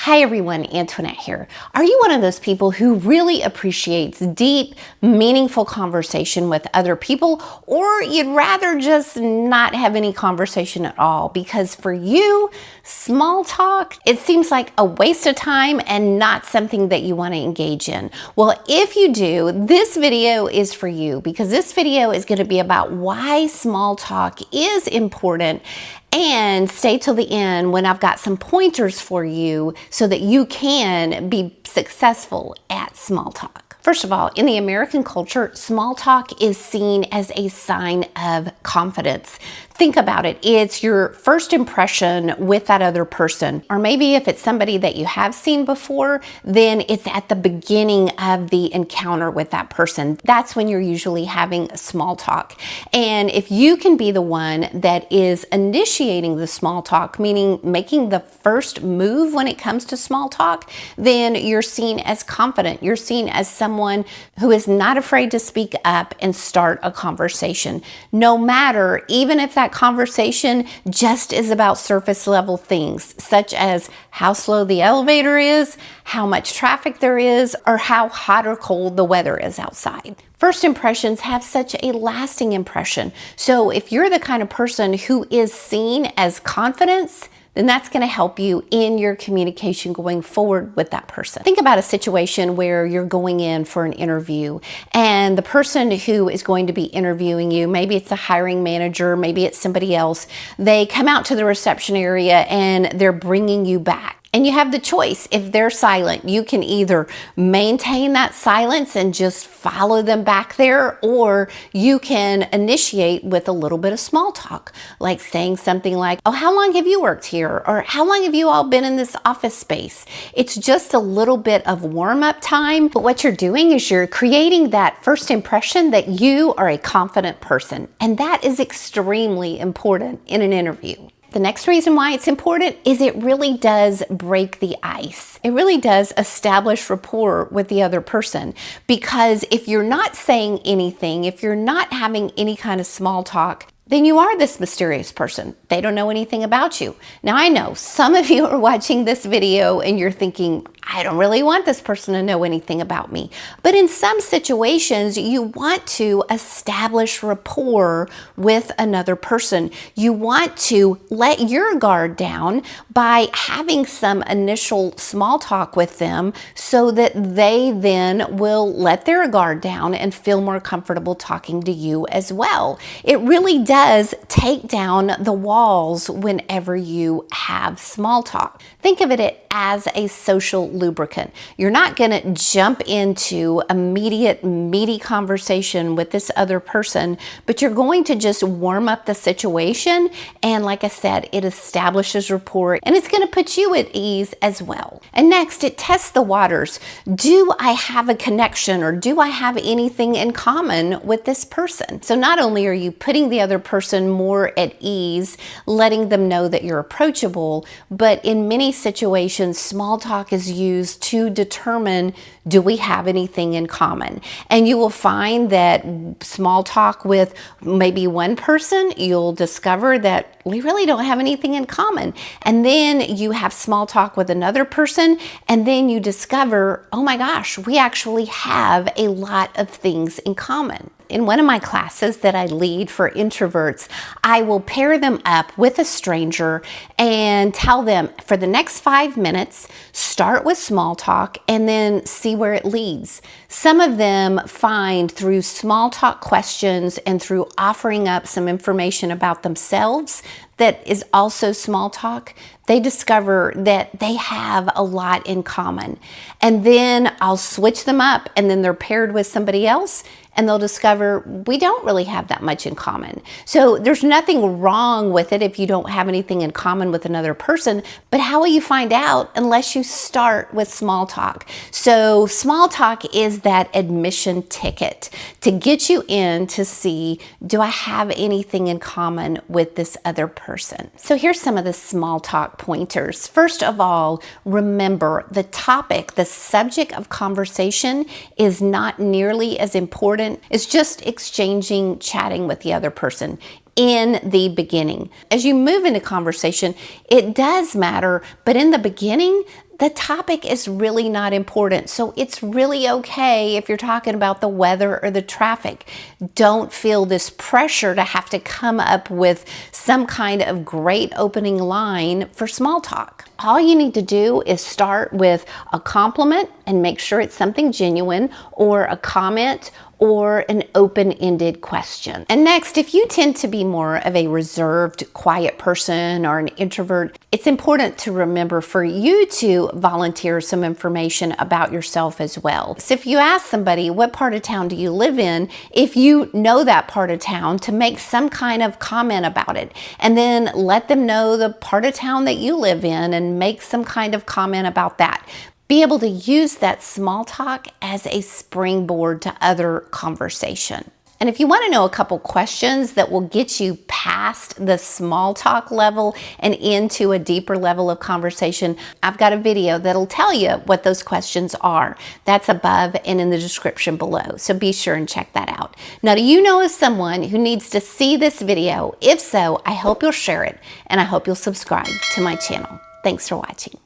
Hi everyone, Antoinette here. Are you one of those people who really appreciates deep, meaningful conversation with other people, or you'd rather just not have any conversation at all? Because for you, small talk, it seems like a waste of time and not something that you want to engage in. Well, if you do, this video is for you, because this video is going to be about why small talk is important. And stay till the end when I've got some pointers for you so that you can be successful at small talk. First of all, in the American culture, small talk is seen as a sign of confidence. Think about it. It's your first impression with that other person. Or maybe if it's somebody that you have seen before, then it's at the beginning of the encounter with that person. That's when you're usually having small talk. And if you can be the one that is initiating the small talk, meaning making the first move when it comes to small talk, then you're seen as confident. You're seen as someone who is not afraid to speak up and start a conversation. No matter, even if that conversation just is about surface level things, such as how slow the elevator is, how much traffic there is, or how hot or cold the weather is outside. First impressions have such a lasting impression. So if you're the kind of person who is seen as confidence, then that's going to help you in your communication going forward with that person. Think about a situation where you're going in for an interview and the person who is going to be interviewing you, maybe it's a hiring manager, maybe it's somebody else, they come out to the reception area and they're bringing you back. And you have the choice. If they're silent, you can either maintain that silence and just follow them back there, or you can initiate with a little bit of small talk, like saying something like, oh, how long have you worked here? Or how long have you all been in this office space? It's just a little bit of warm-up time, but what you're doing is you're creating that first impression that you are a confident person. And that is extremely important in an interview. The next reason why it's important is it really does break the ice. It really does establish rapport with the other person, because if you're not saying anything, if you're not having any kind of small talk, then you are this mysterious person. They don't know anything about you. Now, I know some of you are watching this video and you're thinking, I don't really want this person to know anything about me. But in some situations, you want to establish rapport with another person. You want to let your guard down by having some initial small talk with them so that they then will let their guard down and feel more comfortable talking to you as well. It really does take down the walls whenever you have small talk. Think of it as a social lubricant. You're not going to jump into immediate meaty conversation with this other person, but you're going to just warm up the situation. And like I said, it establishes rapport and it's going to put you at ease as well. And next, it tests the waters. Do I have a connection, or do I have anything in common with this person? So not only are you putting the other person more at ease, letting them know that you're approachable, but in many situations, small talk is used to determine, do we have anything in common? And you will find that small talk with maybe one person, you'll discover that we really don't have anything in common. And then you have small talk with another person, and then you discover, oh my gosh, we actually have a lot of things in common. In one of my classes that I lead for introverts, I will pair them up with a stranger and tell them for the next 5 minutes, start with small talk and then see where it leads. Some of them find through small talk questions and through offering up some information about themselves that is also small talk, they discover that they have a lot in common. And then I'll switch them up and then they're paired with somebody else and they'll discover we don't really have that much in common. So there's nothing wrong with it if you don't have anything in common with another person, but how will you find out unless you start with small talk? So small talk is that admission ticket to get you in to see, do I have anything in common with this other person? So here's some of the small talk pointers. First of all, remember the topic, the subject of conversation is not nearly as important. It's just exchanging, chatting with the other person. in the beginning. As you move into conversation, it does matter, but in the beginning, the topic is really not important. So it's really okay if you're talking about the weather or the traffic. Don't feel this pressure to have to come up with some kind of great opening line for small talk. All you need to do is start with a compliment and make sure it's something genuine, or a comment, or an open-ended question. And next, if you tend to be more of a reserved, quiet person or an introvert, it's important to remember for you to volunteer some information about yourself as well. So if you ask somebody, what part of town do you live in? If you know that part of town, to make some kind of comment about it, and then let them know the part of town that you live in and make some kind of comment about that. Be able to use that small talk as a springboard to other conversation. And if you want to know a couple questions that will get you past the small talk level and into a deeper level of conversation, I've got a video that'll tell you what those questions are. That's above and in the description below. So be sure and check that out. Now, do you know of someone who needs to see this video? If so, I hope you'll share it, and I hope you'll subscribe to my channel. Thanks for watching.